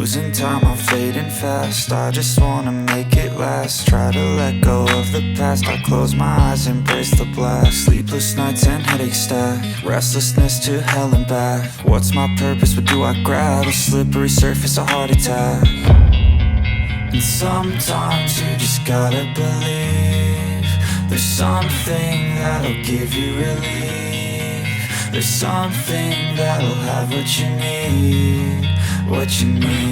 Losing time, I'm fading fast. I just wanna make it last. Try to let go of the past. I close my eyes, embrace the blast. Sleepless nights and headache stack. Restlessness to hell and back. What's my purpose? What do I grab? A slippery surface, a heart attack. And sometimes you just gotta believe there's something that'll give you relief. There's something that'll have what you need, what you need.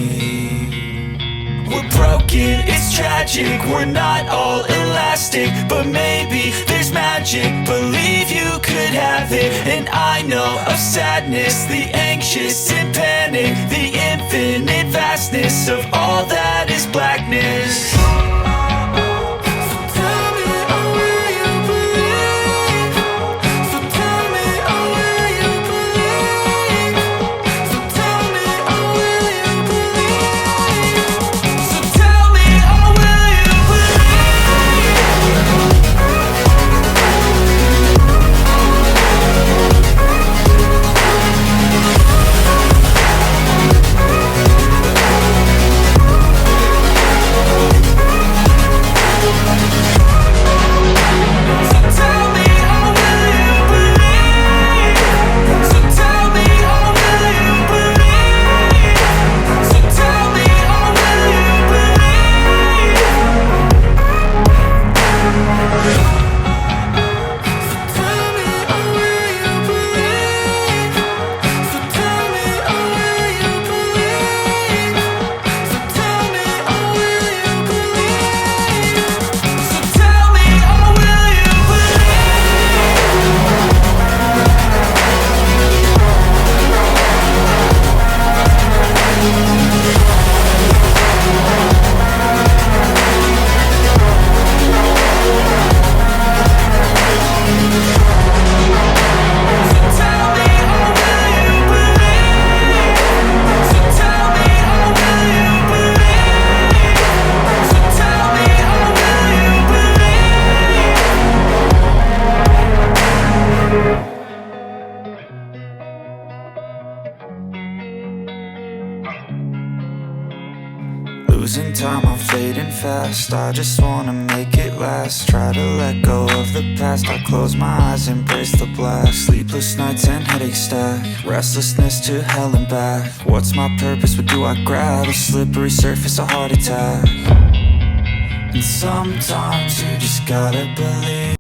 We're broken, it's tragic, we're not all elastic, but maybe there's magic. Believe you could have it. And I know of sadness, the anxious and panic, the infinite vastness of all that is blackness. Losing time, I'm fading fast. I just wanna make it last. Try to let go of the past. I close my eyes, embrace the blast. Sleepless nights and headache stack. Restlessness to hell and back. What's my purpose? What do I grab? A slippery surface, a heart attack. And sometimes you just gotta believe